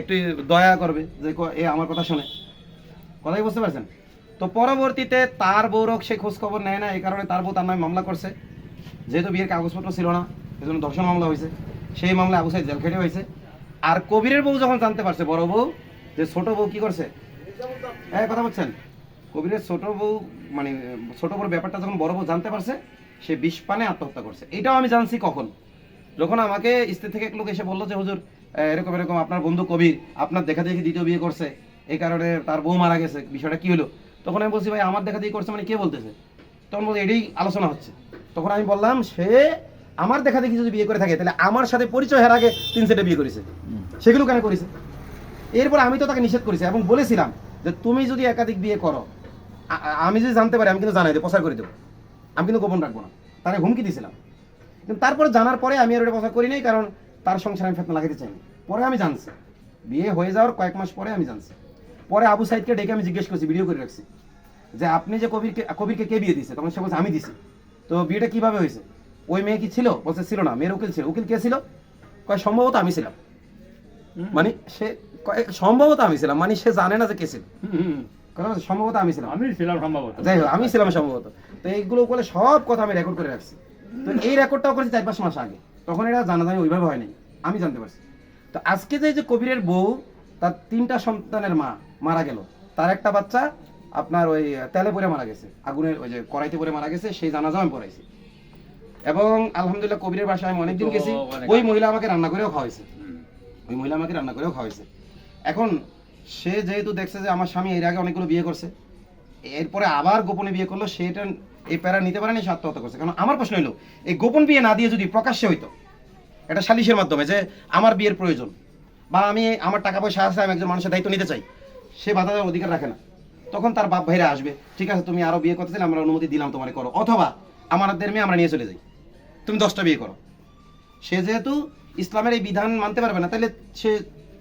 একটু দয়া করবে যে এ আমার কথা শোনে, কথাই বুঝতে পারছেন? তো পরবর্তীতে তার বউরক সে খোঁজ খবর নেয় না, এই কারণে তার বউ তার নামে মামলা করছে, যেহেতু বিয়ের কাগজপত্র ছিল না, এজন্য ধর্ষণ মামলা হয়েছে, সেই মামলায় আবু সাইদ জেল খেটে হয়েছে। আর কবিরের বউ যখন জানতে পারছে, বড় বউ, যে ছোট বউ কি করছে, কথা বলছেন, কবিরের ছোট বউ, মানে ছোট বড় ব্যাপারটা যখন বড় বউ জানতে পারছে, সে বিষ পানে আত্মহত্যা করছে। এটাও আমি জানছি কখন, যখন আমাকে স্ত্রী থেকে এক লোক এসে বললো যে হুজুর এরকম এরকম আপনার বন্ধু কবির আপনার দেখা দেখি দ্বিতীয় বিয়ে করছে, এই কারণে তার বউ মারা গেছে, বিষয়টা কি হলো? তখন আমি বলছি ভাই আমার দেখা দেখি করছে মানে কে বলতেছে? তখন বলছে এটাই আলোচনা হচ্ছে। তখন আমি বললাম সে আমার দেখা দেখি যদি বিয়ে করে থাকে তাহলে আমার সাথে পরিচয় হওয়ার আগে 3 সেটে বিয়ে করেছে, সেগুলো কেন করেছে? এরপর আমি তো তাকে নিষেধ করেছি এবং বলেছিলাম যে তুমি যদি একাধিক বিয়ে করো, আমি যদি জানতে পারি আমি কিন্তু জানাই দেবো, প্রচার করে দেবো, আমি কিন্তু গোপন রাখবো না। তাকে হুমকি দিয়েছিলাম, কিন্তু তারপরে জানার পরে আমি আর ওটা প্রচার করি নাই, কারণ তার সংসার আমি ফেতনা লাগাতে চাইনি। পরে আমি জানছি, বিয়ে হয়ে যাওয়ার কয়েক মাস পরে আমি জানছি। পরে আবু সাইদকে ডেকে আমি জিজ্ঞেস করছি, ভিডিও করে রাখছি, যে আপনি যে কবিরকে কে বিয়ে দিয়েছে? তখন সে বলছে আমি দিছি। তো বিয়েটা কিভাবে হয়েছে? ওই মেয়ে কি ছিল? বলছে ছিল না, মেয়ের উকিল ছিল। উকিল কে ছিল? কয় সম্ভবত আমি ছিলাম। মানে সে সম্ভবত আমি ছিলাম, মানে সে জানে না যে কে ছিল। কথা বলছে সম্ভবত আমি ছিলাম, আমি ছিলাম সম্ভবত। যাই হোক আমি ছিলাম সম্ভবত। তো এইগুলো বলে সব কথা আমি রেকর্ড করে রাখছি। তো এই রেকর্ডটাও করেছি 4-5 মাস আগে, তখন এটা জানাজানি ওইভাবে হয়নি, আমি জানতে পারছি। তো আজকে যে কবিরের বউ তার 3টা সন্তানের মা মারা গেল, তার একটা বাচ্চা আপনার ওই তেলে পড়ে মারা গেছে, আগুনের ওই যে কড়াইতে পড়ে মারা গেছে, সেই জানাজাও আমি পড়াইছি। এবং আলহামদুলিল্লাহ কবিরের বাসায় আমি অনেকদিন গেছি, ওই মহিলা আমাকে রান্না করেও খাওয়াইছে, ওই মহিলা আমাকে রান্না করেও খাওয়াইছে। এখন সে যেহেতু দেখছে যে আমার স্বামী এর আগে অনেকগুলো বিয়ে করছে, এরপরে আবার গোপনে বিয়ে করলো, সেটা এই প্যারা নিতে পারেনি, সে আত্মহত্যা করছে। কারণ আমার প্রশ্ন হলো, এই গোপন বিয়ে না দিয়ে যদি প্রকাশ্যে হইতো, এটা সালিশের মাধ্যমে যে আমার বিয়ের প্রয়োজন বা আমি আমার টাকা পয়সা আছে, আমি একজন মানুষের দায়িত্ব নিতে চাই, সে বাধা দেওয়ার অধিকার রাখে না। তখন তার বাপ ভাইরা আসবে, ঠিক আছে তুমি আরো বিয়ে করতে চাইলে আমরা অনুমতি দিলাম, তোমার করো, অথবা আমাদের মেয়ে আমরা নিয়ে চলে যাই, তুমি 10টা বিয়ে করো। সে যেহেতু ইসলামের এই বিধান মানতে পারবে না, তাহলে সে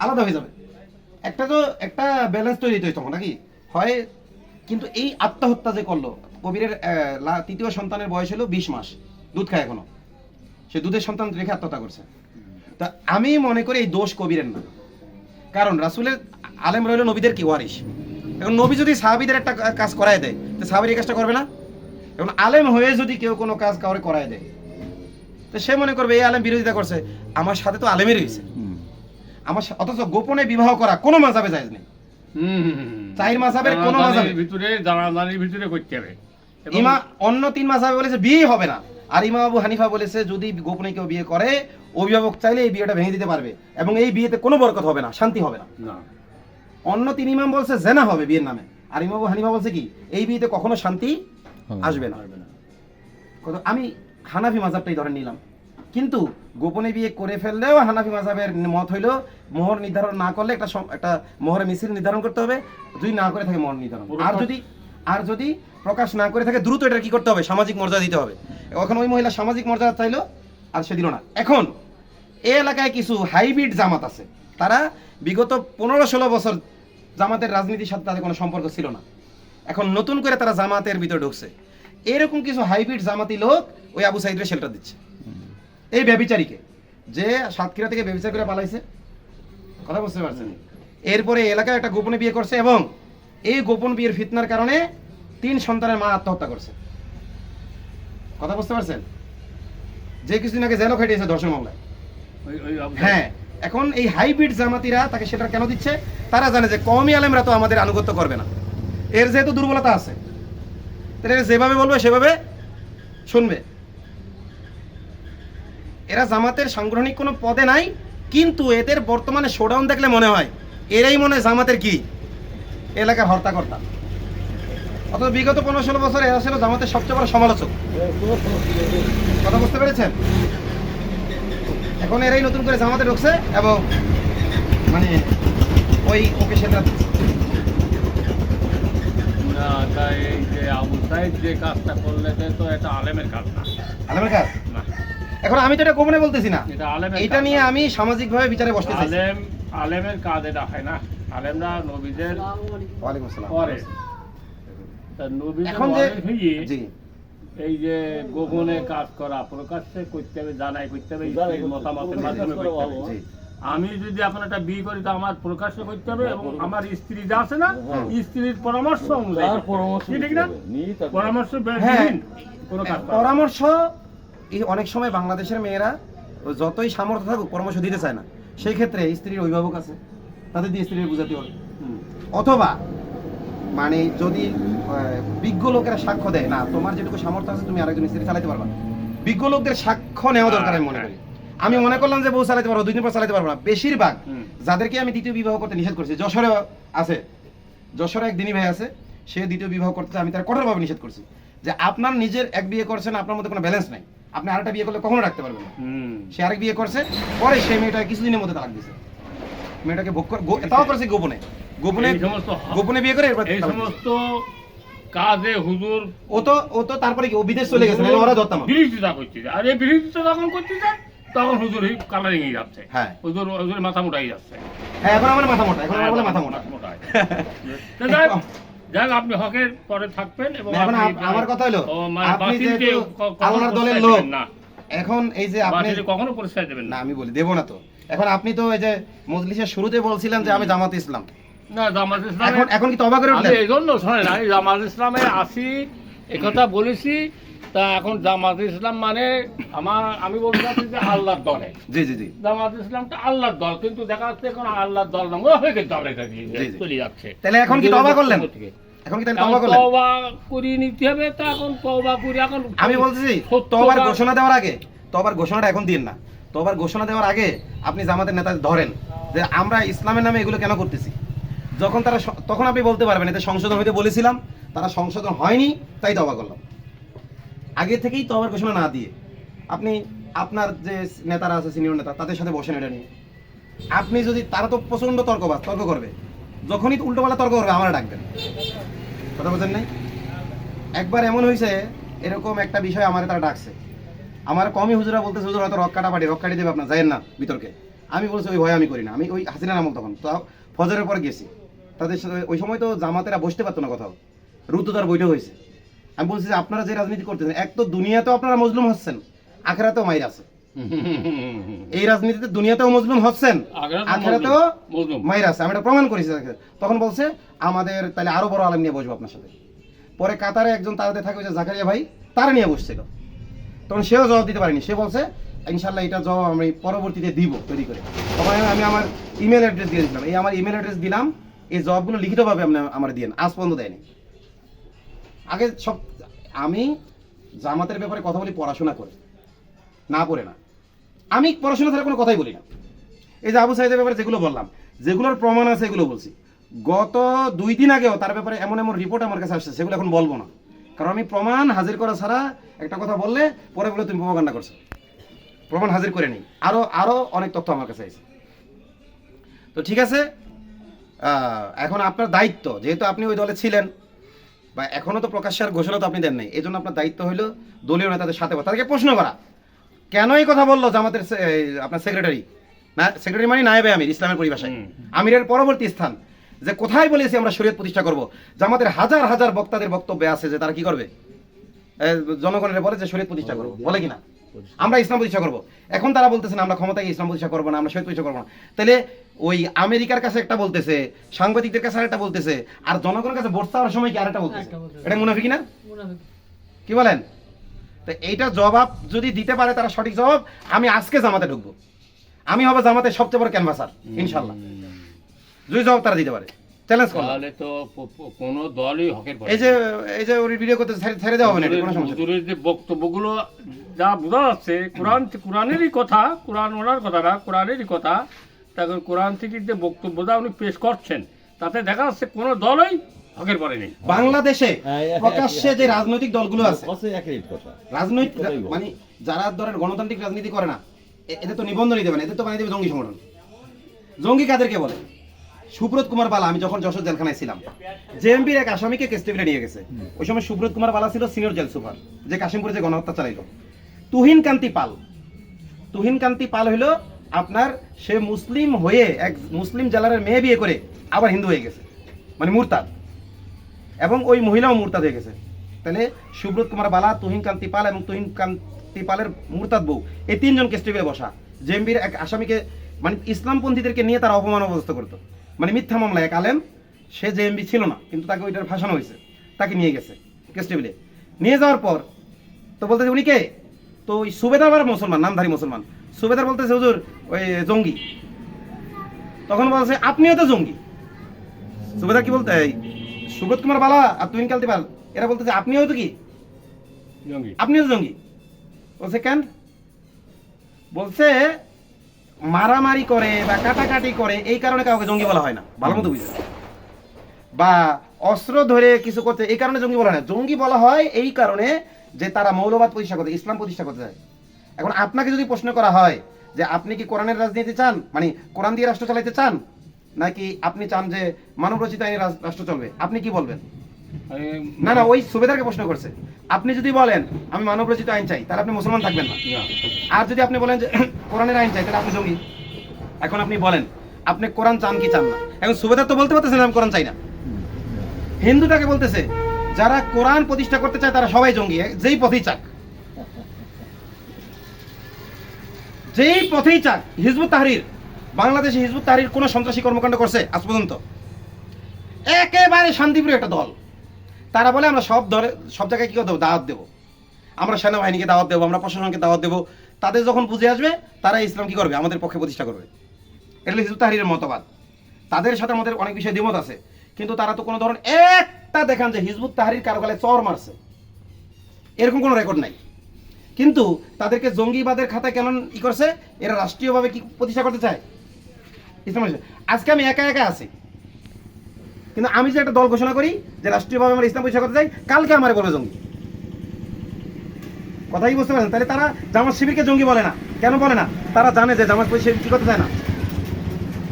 আলাদা হয়ে যাবে। একটা ব্যালেন্স তৈরি হইতো তখন নাকি হয়। কিন্তু এই আত্মহত্যা যে করলো, কবিরের 3য় সন্তানের বয়স হলো 20 মাস, দুধ খায় এখনো, সে দুধের সন্তান রেখে আত্মহত্যা করছে। তা আমি মনে করি এই দোষ কবিরের না, কারণ রাসূলের আলেম রইল নবীদের কি ওয়ারিস। এখন নবী যদি সাহাবীদের একটা কাজ করায় দেয়, তো সাহাবীর এই কাজটা করবে না? এখন আলেম হয়ে যদি কেউ কোনো কাজ কাউরে করায় দেয়, তো সে মনে করবে এই আলেম বিরোধিতা করছে, আমার সাথে তো আলেমই রয়েছে, অথচ গোপনে বিবাহ করা কোনো মাযহাবে জায়েজ নেই। 4 মাযহাবের কোনো মাযহাবে ভিতরে জানাজানির ভিতরে করতে হবে। অন্য 3 মাযহাবে বলেছে বিয়ে হবে না, আর ইমাম আবু হানিফা বলেছে যদি গোপনে কেউ বিয়ে করে, অভিভাবক চাইলে এই বিয়েটা ভেঙে দিতে পারবে এবং এই বিয়েতে কোনো বরকত হবে না, শান্তি হবে না। অন্য 3 ইমাম বলছে জেনা হবে বিয়ের নামে, আর ইমাম আবু হানিফা বলছে কি এই বিয়েতে কখনো শান্তি আসবে না। আমি হানাফি মাযহাবটাই ধরে নিলাম, কিন্তু গোপনে বিয়ে করে ফেললেও হানাফি মাযহাবের মত হইলো মোহর নির্ধারণ না করলে একটা মোহরের মিছিল নির্ধারণ করতে হবে, যদি না করে থাকে মোহর নির্ধারণ, আর যদি প্রকাশ না করে থাকে দ্রুত এটা কি করতে হবে, সামাজিক মর্যাদা দিতে হবে। এখন ওই মহিলা সামাজিক মর্যাদা চাইলো আর সে দিল না। এখন এই এলাকায় কিছু হাইব্রিড জামাত আছে, তারা বিগত 15-16 বছর জামাতের রাজনীতির সাথে তাদের কোনো সম্পর্ক ছিল না, এখন নতুন করে তারা জামাতের ভিতরে ঢুকছে। এরকম কিছু হাইব্রিড জামাতি লোক ওই আবু সাইদের শেল্টার দিচ্ছে, এই ব্যভিচারীকে, যে সাতক্ষীরা থেকে ব্যভিচার করে পালাইছে, কথা বুঝতে পারছেন? এরপরে এলাকায় একটা গোপনে বিয়ে করছে এবং এই গোপন বিয়ের ফিতনার কারণে 3 সন্তানের মা আত্মহত্যা করছে, কথা বুঝতে পারছেন? যে কিছুদিন আগে জেলও খাটিয়েছে ধর্ষণ মামলায়। হ্যাঁ, এখন এই হাইব্রিড জামাতিরা তাকে সেটা কেন দিচ্ছে? তারা জানে যে কওমি আলেমরা তো আমাদের আনুগত্য করবে না, এর যেহেতু দুর্বলতা আছে, তাহলে যেভাবে বলবে সেভাবে শুনবে। এরা জামাতের সাংগঠনিক কোনো পদে নাই, কিন্তু এদের বর্তমানে শোডাউন দেখলে মনে হয় এরাই মনে হয় জামাতের কি এলাকার হর্তাকর্তা। অথচ বিগত 15-16 বছর এরা ছিল জামাতের সবচেয়ে বড় সমালোচক, কথা বুঝতে পেরেছেন? এখন এরাই নতুন করে জামাতে ঢুকছে এবং মানে ওকে সেটা না, তাই এই যে আবু সাইদ যে কাজটা করলে তো এটা আলেমের কাজ না। আলেমের কাজ না, এখন আমি তো এটা গোপনে বলতেছি না, এটা আলেমের এটা কাজ নিয়ে না। আমি সামাজিকভাবে বিচারে বসতে চাই। আলেমের কাজ এটা হয় না, আলেমরা নবীদের ওয়ালাইকুম আসসালাম পরে তা নবীদের এখন যে ওয়ারিস হয়ে জি এই যে গোপনে কাজ করা প্রকাশ্যে করতে হবে, জানাই করতে হবে, স্ত্রীর মতামতের মাধ্যমে করতে হবে। জি আমি যদি এখন একটা বিয়ে করি তো আমার প্রকাশ্য করতে হবে এবং আমার স্ত্রী যা আছে না, স্ত্রীর পরামর্শ অনুযায়ী ঠিক না, পরামর্শ হ্যাঁ, কোনো কাজ করা। পরামর্শ এই অনেক সময় বাংলাদেশের মেয়েরা যতই সামর্থ্য থাকুক পরামর্শ দিতে চায় না, সেই ক্ষেত্রে স্ত্রীর অভিভাবক আছে, তাদের দিয়ে স্ত্রীর বুঝাতে হবে। অথবা মানে যদি বিজ্ঞ লোকেরা সাক্ষ্য দেয় না তোমার যেটুকু সামর্থ্য আছে তুমি আরেকজন স্ত্রী চালাতে পারবা, বিজ্ঞ লোকদের সাক্ষ্য নেওয়া দরকার আমি মনে করি। আমি মনে করলাম যে বউ চালাতে পারবো, 2 দিন পর চালাতে পারবো না। বেশিরভাগ হুম। যাদেরকে আমি দ্বিতীয় বিবাহ করতে নিষেধ করছি, যশোরে আছে, যশোরে এক দিনী ভাই আছে, সে দ্বিতীয় বিবাহ করতে আমি তার কঠোরভাবে নিষেধ করছি যে আপনার নিজের এক বিয়ে করছেন, আপনার মধ্যে কোনো ব্যালেন্স নাই, আপনি আরেকটা বিয়ে করলে কখনো রাখতে পারবেন না। সে আরেক বিয়ে করছে, পরে সেই মেয়েটা কিছুদিনের মধ্যে তালাক দিয়েছে। মেয়েটাকে তাও করেছে গোপনে, গোপনে এই সমস্ত গোপনে বিয়ে করে এরপর এই তালাক দিয়েছে। সমস্ত কাজে হুজুর ও তো তারপরে কি ও বিদেশ চলে গেছে, নাহলে ওরা ধরতাম। বিরোধিতা করছে, আর এই বিরোধিতা যখন করছে তখন হুজুর কালারিং হয়ে যাচ্ছে, হ্যাঁ। হুজুর মাথা মোটাই যাচ্ছে। হ্যাঁ, এখন আমার মাথা মোটা, এখন আমার বলে মাথা মোটা। তো যাক, আপনি হকের পরে থাকবেন এবং এখন আপনি আমার কথা হলো, ও, মানে আপনি বাতিলকে যেহেতু কখনো আল্লাহর দলের প্রশ্রয় লোক, দেবেন না, এখন এই যে আপনি বাতিলকে কখনো পরিচয় দেবেন না, না। আমি বলি দেবো না তো। এখন আপনি তো এই যে মজলিসের শুরুতে বলছিলেন যে আমি জামাত ইসলাম, না, জামাত এখন ইসলামে এখন কি তওবা করে আমি উঠলেন? এই জন্য শোনেন, আমি জামাত ইসলামে আসি একথা বলেছি। তা এখন জামাত ইসলাম মানে আমি বলতে চাচ্ছি যে আল্লাহর দলে জি জি জি জামাত ইসলামটা আল্লাহর দল, কিন্তু দেখা যাচ্ছে এখন আল্লাহর দল না হয়ে গেছে, দল এটা দিয়ে জি, জি। চলে যাচ্ছে। তাহলে এখন কি তওবা করলেন? এখন কি তাহলে তওবা করলেন? তওবা করি নিতে হবে, তা এখন তওবা করি। এখন আমি বলতেছি সত্যটা- তওবার ঘোষণা দেওয়ার আগে, তওবার ঘোষণাটা এখন দিন না, তওবার ঘোষণা দেওয়ার আগে আপনি জামাতের নেতা ধরেন যে আমরা ইসলামের নামে এগুলো কেন করতেছি। যখন তারা তখন আপনি বলতে পারবেন এতে সংশোধন হইতে বলেছিলাম, তারা সংশোধন হয়নি, তাই তওবা করলাম। আগে থেকেই তওবার ঘোষণা না দিয়ে আপনি আপনার যে নেতারা আছে, সিনিয়র নেতা, তাদের সাথে বসেন এটা নিয়ে। আপনি যদি, তারা তো প্রচন্ড তর্ক করবে, যখনই উল্টোপাল্টা তর্ক করবে আমার ডাকবেন, কথা বলছেন নাই? একবার এমন হয়েছে, এরকম একটা বিষয় আমার তারা ডাকছে, আমার কমই হুজুরা বলতেছে হুজুর হয়তো রক কাটি দেবে, আপনার যায়েন না বিতর্কে। আমি বলছি ওই ভয় আমি করি না, আমি ওই হাসিনার আমল তখন তো ফজরের পর গেছি তাদের সাথে, ওই সময় তো জামাতেরা বসতে পারতো না কোথাও, রুদ্ধতার বৈঠক হয়েছে। আমি বলছি যে আপনারা যে রাজনীতি করতেছেন, এক তো দুনিয়াতেও আপনারা মজলুম হচ্ছেন, আখেরাতেও মাইর আছে। এই রাজনীতিতে দুনিয়াতেও মজলুম হচ্ছেন, আখেরাতেও মজলুম। মাইর আছে, আমি এটা প্রমাণ করেছি তাকে। তখন বলছে আমাদের তাহলে আরো বড় আলেম নিয়ে বসবো আপনার সাথে। পরে কাতারে একজন তাদের থাকে যে জাকারিয়া ভাই, তারা নিয়ে বসছিল, তখন সেও জবাব দিতে পারেনি। সে বলছে ইনশাল্লাহ এটা জবাব আমি পরবর্তীতে দিব তৈরি করে। তখন আমি আমার ইমেল অ্যাড্রেস দিয়ে দিলাম, এই আমার ইমেল অ্যাড্রেস দিলাম, এই জবাবগুলো লিখিতভাবে আপনি আমার দিয়েন, আজ পর্যন্ত দেয়নি। আগে সব আমি জামাতের ব্যাপারে কথা বলি পড়াশোনা করে, না পড়ে না। আমি পড়াশোনা ছাড়া কোনো কথাই বলি না। এই যে আবু সাইদের ব্যাপারে যেগুলো বললাম, যেগুলোর প্রমাণ আছে এগুলো বলছি। গত 2 দিন আগেও তার ব্যাপারে এমন এমন রিপোর্ট আমার কাছে আসছে, সেগুলো এখন বলবো না, কারণ আমি প্রমাণ হাজির করা ছাড়া একটা কথা বললে পরে বলে তুমি প্রপাগান্ডা করছো। প্রমাণ হাজির করে নিই, আরো অনেক তথ্য আমার কাছে আছে। তো ঠিক আছে, এখন আপনার দায়িত্ব, যেহেতু আপনি ওই দলে ছিলেন বা এখনো তো প্রকাশ্যে আর ঘোষণা তো আপনি দেন নাই, এই জন্য আপনার দায়িত্ব হলো দলীয় নেতাদের সাথে তাদেরকে প্রশ্ন করা, কেন এই কথা বললো জামাতের আপনার সেক্রেটারি, না সেক্রেটারি মানে নায়েবে আমির, ইসলামের পরিভাষায় আমিরের পরবর্তী স্থান, যে কোথায় বলেছি আমরা শরীয়ত প্রতিষ্ঠা করব। জামাতের হাজার হাজার বক্তাদের বক্তব্যে আছে যে তারা কি করবে, জনগণের বলে যে শরীয়ত প্রতিষ্ঠা করবো, বলে কিনা আমরা ইসলাম প্রতিষ্ঠা করবো। এখন তারা বলতেছেন আমরা ক্ষমতায় ইসলাম প্রতিষ্ঠা করবো না, আমরা শরীয়ত প্রতিষ্ঠা করবো না। তাহলে ওই আমেরিকার কাছে একটা বলতেছে, সাংবাদিকদের কাছে আরেকটা বলতেছে, আর জনগণের কাছে ভোট চাওয়ার সময় কি আরেকটা বলতেছে, এটা মুনাফিকি না? কি বলেন? তো এইটা জবাব যদি দিতে পারে তারা, সঠিক জবাব, আমি আজকে জামাতে ঢুকবো, আমি হবে জামাতের সবচেয়ে বড় ক্যানভাসার ইনশাল্লাহ, যদি জবাব তারা দিতে পারে। চ্যালেঞ্জ করলাম। তাহলে তো কোনো দলই হকের পরে এই যে ওর ভিডিও করতে ছেড়ে দেওয়া হবে না, কোনো সমস্যা নেই। হুজুরের যে বক্তব্যগুলো যা বোঝা যাচ্ছে, কোরআনেরই কথা, কোরআন ওনার কথা না, কোরআনেরই কথা। তখন কোরআন থেকে যে বক্তব্যটা উনি পেশ করছেন, তাতে দেখা যাচ্ছে কোনো দলই হকের পরে নেই। বাংলাদেশে প্রকাশ্যে যে রাজনৈতিক দলগুলো আছে, রাজনৈতিক কথাই বল। মানে যারা ধরেন গণতান্ত্রিক রাজনীতি করে না, এদের তো নিবন্ধনই দেবে না, এদের তো বানিয়ে দেবে জঙ্গি সংগঠন। জঙ্গি কাদেরকে বলে? সুব্রত কুমার বালা, আমি যখন যশোর জেলখানায় ছিলাম, জেএমবির এক আসামিকে কেস টেবিলে নিয়ে গেছে। ওই সময় সুব্রত কুমার বালা ছিল সিনিয়র জেল সুপার, যে কাশিমপুরে যে গণহত্যা চালাইল। তুহিন কান্তি পাল হলো আপনার, সে মুসলিম হয়ে এক মুসলিম জেলার মেয়ে বিয়ে করে আবার হিন্দু হয়ে গেছে, মানে মুরতাদ, এবং ওই মহিলাও মুরতাদ হয়ে গেছে। তাহলে সুব্রত কুমার বালা, তুহিন কান্তি পাল এবং তুহিন কান্তি পালের মুরতাদ বউ, এই 3 জন কেস টেবিলে বসা। জেএমবির এক আসামিকে, মানে ইসলামপন্থীদেরকে নিয়ে তারা অপমান অবস্থা করতো, মানে মিথ্যা মামলা। এক আলেম, সে জেএমবি ছিল না কিন্তু তাকে ওইটার ফাঁসানো হয়েছে, তাকে নিয়ে গেছে কেস টেবিলে। নিয়ে যাওয়ার পর তো বলতেছে উনি কে, তো ওই সুবেদার আবার মুসলমান, নামধারী মুসলমান। সুবেদার বলতেছে হুজুর ওই জঙ্গি। তখন বলছে আপনিও তো জঙ্গি। সুবেদার কি বলতে, এই সুব্রত কুমার বালা আর তুহিন কান্তি পাল, এরা বলতেছে আপনিও তো কি, জঙ্গি। আপনিও তো জঙ্গি। বলছে কেন? বলছে মারামারি করে বা কাটাকাটি করে এই কারণে কাউকে জঙ্গি বলা হয় না, ভালো মতো বুঝে, বা অস্ত্র ধরে কিছু করতে এই কারণে জঙ্গি বলা হয় না। জঙ্গি বলা হয় এই কারণে যে তারা মৌলবাদ প্রতিষ্ঠা করতে, ইসলাম প্রতিষ্ঠা করতে চায়। এখন আপনাকে যদি প্রশ্ন করা হয় যে আপনি কি কোরআনের রাজনীতি চান, মানে কোরআন দিয়ে রাষ্ট্র চালাইতে চান, নাকি আপনি চান যে মানব রচিত আইনে রাষ্ট্র চলবে, আপনি কি বলবেন? না না, ওই সুবেদারকে প্রশ্ন করছে। আপনি যদি বলেন আমি মানব রচিত আইন চাই, তাহলে আপনি মুসলমান থাকবেন না। আর যদি আপনি বলেন যে কোরআনের আইন চাই, তাহলে আপনি জঙ্গি। এখন আপনি বলেন আপনি কোরআন চান কি চান না? এখন সুবেদার তো বলতে পারতেছেন আমি কোরআন চাই না। হিন্দুটাকে বলতেছে যারা কোরআন প্রতিষ্ঠা করতে চায় তারা সবাই জঙ্গি, যেই পথেই চাক, যেই পথেই চাক। হিজবুত তাহরির, বাংলাদেশে হিজবুত তাহরির কোন সন্ত্রাসী কর্মকাণ্ড করছে আজ পর্যন্ত? একেবারে শান্তিপ্রিয় একটা দল। তারা বলে আমরা সব জায়গায় কি দেবো, দাওয়াত দেবো, আমরা সেনাবাহিনীকে দাওয়াত দেবো, আমরা প্রশাসনকে দাওয়াত দেবো। তাদের যখন বুঝে আসবে তারা ইসলাম কি করবে, আমাদের পক্ষে প্রতিষ্ঠা করবে। এটা হিজবুত তাহরিরের মতবাদ। তাদের সাথে আমাদের অনেক বিষয়ে দ্বিমত আছে, কিন্তু তারা তো কোনো ধরনের একটা দেখান যে হিজবুত তাহরির কারো গালে চর মারছে, এরকম কোনো রেকর্ড নাই। কিন্তু তাদেরকে জঙ্গিবাদের খাতায় কেন ই করছে? এরা রাষ্ট্রীয়ভাবে কি প্রতিষ্ঠা করতে চায় ইসলাম। আজকে আমি একা একা আছি, কিন্তু আমি যে একটা দল ঘোষণা করি যে রাষ্ট্রীয়ভাবে আমরা ইসলাম প্রতিষ্ঠা করতে চাই, কালকে আমার বলবে জঙ্গি। কথাই বুঝতে পারছেন? তাহলে তারা জামাত শিবিরকে জঙ্গি বলে না। কেন বলে না? তারা জানে যে জামাত শিবির কি করতে চায় না।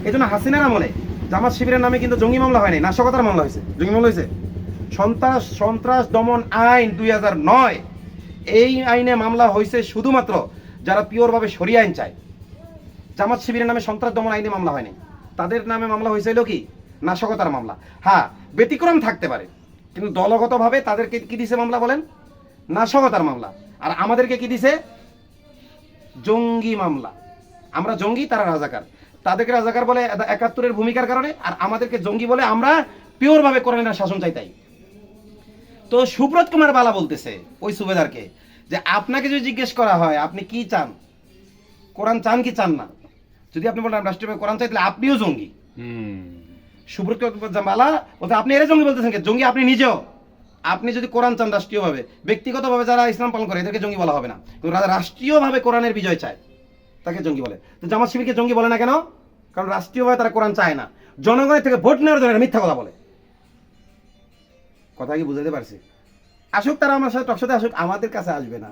এই জন্য হাসিনার আমলে জামাত শিবিরের নামে কিন্তু জঙ্গি মামলা হয়নি, নাশকতার মামলা হয়েছে। জঙ্গি মামলা হয়েছে সন্ত্রাস দমন আইন 2009, এই আইনে মামলা হয়েছে শুধুমাত্র যারা পিওরভাবে শরিয়া আইন চায়। জামাত শিবিরের নামে সন্ত্রাস দমন আইনে মামলা হয়নি, তাদের নামে মামলা হয়েছিল কি, নাশকতার মামলা। হ্যাঁ, ব্যতিক্রম থাকতে পারে, কিন্তু দলগতভাবে তাদেরকে কি দিছে মামলা বলেন? নাশকতার মামলা। আর আমাদেরকে কি দিছে? জঙ্গি মামলা। আমরা জঙ্গি, তারা রাজাকার। তাদেরকে রাজাকার বলে 71-এর ভূমিকার কারণে, আর আমাদেরকে জঙ্গি বলে আমরা পিওরভাবে কোরআনের শাসন চাই তাই। তো সুব্রত কুমার বালা বলতেছে ওই সুবেদারকে যে আপনাকে যদি জিজ্ঞেস করা হয় আপনি কি চান, কোরআন চান কি চান না, যদি আপনি বলেন রাষ্ট্রীয় কোরআন চাই, তাহলে আপনিও জঙ্গি। সুব্রত বালা বলতে আপনি এর জঙ্গি বলতেছেন কে? জঙ্গি আপনি নিজেও। আপনি যদি কোরআন চান রাষ্ট্রীয়ভাবে, ব্যক্তিগতভাবে যারা ইসলাম পালন করে এদেরকে জঙ্গি বলা হবে না, কিন্তু রাষ্ট্রীয়ভাবে কোরআনের বিজয় চায় তাকে জঙ্গি বলে। তো জামাত শিবিরকে জঙ্গি বলে না কেন? কারণ রাষ্ট্রীয়ভাবে তারা কোরআন চায় না, জনগণের থেকে ভোট নেওয়ার জন্য মিথ্যা কথা বলে। কথা কি বুঝাতে পারছি? আসুক তারা আমার সাথে টকশোতে আসুক, আমাদের কাছে আসবে না।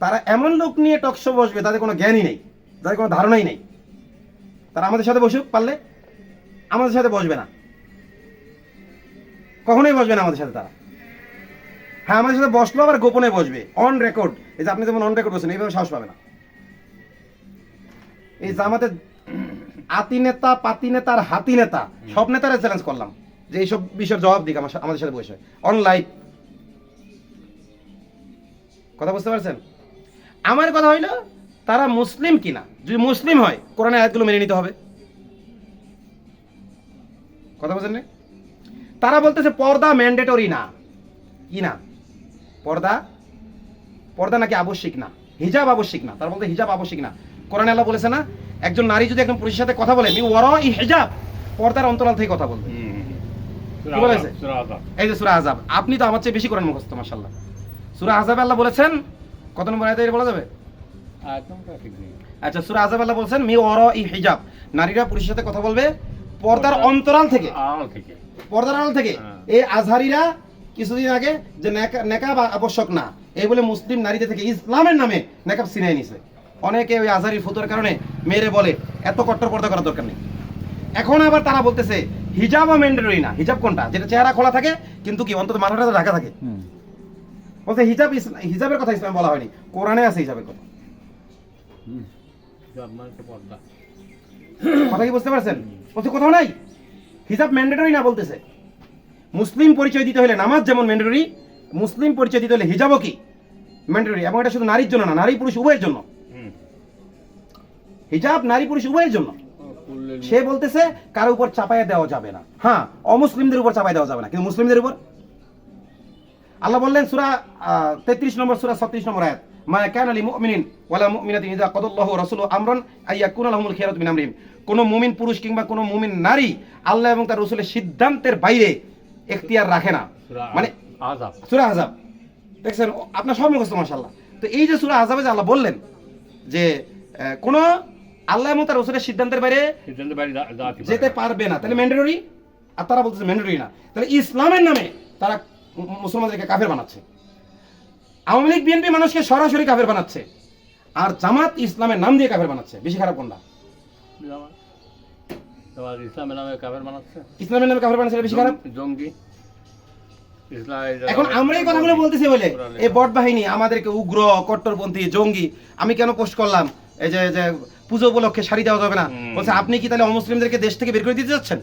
তারা এমন লোক নিয়ে টকশো বসবে তাদের কোনো জ্ঞানই নেই, তাদের কোনো ধারণাই নেই। তারা আমাদের সাথে বসুক, পারলে আমাদের সাথে বসবে না, কখনোই বসবে না আমাদের সাথে তারা। হ্যাঁ, আমাদের সাথে বসলো আবার গোপনে বসবে, অন রেকর্ড। এই যে আপনি যেমন অন রেকর্ড বসেন, এইভাবে সাহস পাবে না। এই জামাতের আতি নেতা, পাতি নেতা আর হাতি নেতা সব নেতারা চ্যালেঞ্জ করলাম যে এইসব বিষয়ের জবাব দিক আমাদের সাথে বসে অন লাইভ। কথা বুঝতে পারছেন? আমার কথা হইল তারা মুসলিম কিনা, যদি মুসলিম হয় কোরআনের আয়াতগুলো মেনে নিতে হবে। কথা বুঝেন না? তারা বলতেছে পর্দা ম্যান্ডেটরি না, কি না, পর্দা নাকি আবশ্যিক না, হিজাব আবশ্যিক না। তারা বলতে হিজাব আবশ্যিক না। কোরআনে আল্লাহ বলেছে না, একজন নারী যদি একজন পুরুষের সাথে কথা বলে হিজাব, পর্দার অন্তরাল থেকে কথা বলবে। কি বলেছে? এই যে সূরা আযাব। আপনি তো আমার চেয়ে বেশি কোরআন মুখস্থ, মাশাআল্লাহ। সূরা আযাবে আল্লাহ বলেছেন, কত নম্বর আয়াতে বলা যাবে? আচ্ছা, সূরা আযাবে আল্লাহ বলেছেন হিজাব, নারীরা পুরুষের সাথে কথা বলবে পর্দার অন্তরাল থেকে, পর্দার আড়াল থেকে। এই আজহারিরা কিছুদিন আগে যে নেকাব আবশ্যক না এই বলে মুসলিম নারীদের থেকে ইসলামের নামে নেকাব ছিনিয়ে নিছে। অনেকে ওই আজহারির ফতোয়ার কারণে মেরে বলে এত কট্টর পর্দা করার দরকার নেই। এখন আবার তারা বলতেছে হিজাবও ম্যান্ডেটরি না। হিজাব কোনটা? যেটা চেহারা খোলা থাকে কিন্তু কি অন্তত মাথাটা ঢাকা থাকে। বলতে হিজাবের কথা ইসলামে বলা হয়নি, কোরআনে আছে হিজাবের কথা। কথা কি বুঝতে পারছেন? বলতে কোথাও নাই হিজাব ম্যান্ডেটরি না, বলতেছে মুসলিম পরিচয় দিতে হলে নামাজ যেমন ম্যান্ডেটরি, মুসলিম পরিচয় দিতে হলে হিজাবও কি ম্যান্ডেটরি। এবং এটা শুধু নারীর জন্য না, নারী পুরুষ উভয়ের জন্য। হিজাব নারী পুরুষ উভয়ের জন্য। সে বলতেছে কারো উপর চাপাইয়া দেওয়া যাবে না। হ্যাঁ, অমুসলিমদের উপর চাপাই দেওয়া যাবে না, কিন্তু মুসলিমদের উপর আল্লাহ বললেন সূরা 33 নম্বর সূরা 36 নম্বর আয়াত, মা কানা লিল মুমিনিন ওয়ালা মুমিনাতিন ইযা কাদাল্লাহু ওয়া রাসূলুহু আমরান আইয়াকুনা লাহুমুল খিয়ারাতু মিন আমরিহিম। কোন মুমিন পুরুষ কিংবা কোন মুমিন নারী আল্লাহ এবং তার রাসূলের সিদ্ধান্তের বাইরে এখতিয়ার রাখে না। মানে সূরা আযাব দেখছেন, আপনার সব মুখস্থ মাশাআল্লাহ। তো এই যে সূরা আযাবে যে আল্লাহ বললেন যে কোন আল্লাহ এবং তার রাসূলের সিদ্ধান্তের বাইরে সিদ্ধান্তের বাইরে যাতে যেতে পারবে না, তাহলে ম্যান্ডেটরি। আর তারা বলতেছে ম্যান্ডেটরি না, তাহলে ইসলামের নামে তারা মুসলমানদেরকে কাফের বানাচ্ছে। আওয়ামী লীগ বিএনপি মানুষকে সরাসরি কাফের বানাচ্ছে, আর জামাত ইসলামের নাম দিয়ে কাফের বানাচ্ছে। বেশি খারাপ কোনটা? ইসলামের নামে কাফের বানাচ্ছে, ইসলামের নামে কাফের বানাচ্ছে বেশি খারাপ। জঙ্গি এখন আমরা এই কথাগুলো বলতেছি বলে এই বট বাহিনী আমাদেরকে উগ্র, কট্টরপন্থী, জঙ্গি। আমি কেন পোস্ট করলাম এই যে পুজো উপলক্ষে শাড়ি দেওয়া যাবে না, বলছে আপনি কি তাহলে অমুসলিমদেরকে দেশ থেকে বের করে দিতে যাচ্ছেন?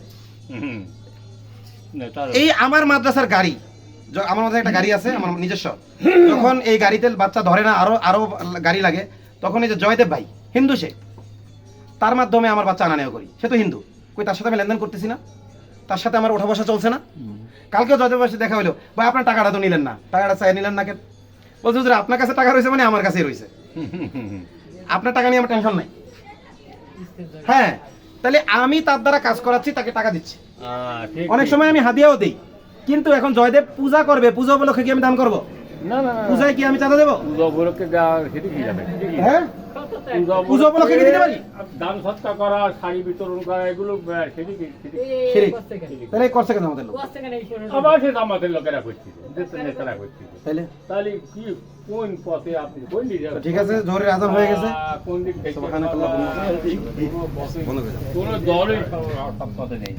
এই আমার মাদ্রাসার গাড়ি, আমার মাথায় একটা গাড়ি আছে আমার নিজস্ব, যখন এই গাড়িতে বাচ্চা ধরে না, আরো গাড়ি লাগে, তখন এই যে জয়দেব ভাই হিন্দু, সে তার মাধ্যমে আমার বাচ্চা আনা নেওয়া করি। সে তো হিন্দু, কই তার সাথে আমি লেনদেন করতেছি না, তার সাথে আমার ওঠা বসা চলছে না। কালকে জয়দেব ভাইয়ের সাথে দেখা হলো, ভাই আপনার টাকাটা তো নিলেন না, টাকাটা চাই নিলেন না কেন? বলছে হুজুর আপনার কাছে টাকা রয়েছে মানে আমার কাছেই রয়েছে, আপনার টাকা নিয়ে আমার টেনশন নাই। হ্যাঁ, তাহলে আমি তার দ্বারা কাজ করাচ্ছি, তাকে টাকা দিচ্ছি, অনেক সময় আমি হাদিয়াও দিই। কিন্তু এখন জয়দেব পূজা করবে, পূজা উপলক্ষে কি আমি দান করবো? না না, পূজায় কি আমি চাঁদা দেবো? পূজা উপলক্ষে সেটি কি যাবে? হ্যাঁ, পূজা উপলক্ষে কি দিতে পারি? দান সৎকার করা, শাড়ি বিতরণ করা, এগুলো সেটি কি? শিরিক। তাহলে করছে কেন আমাদের লোক? আবার সে আমাদের লোকেরা করছে, দেশের নেতারা করছে। তাহলে তাহলে কি কোন পথে আপনি কোন দিকে যাবেন? ঠিক আছে, জোহরের আজান হয়ে গেছে, কোন দিক থেকে সুবহানাল্লাহ, কোনো দলই সব পথে নেই।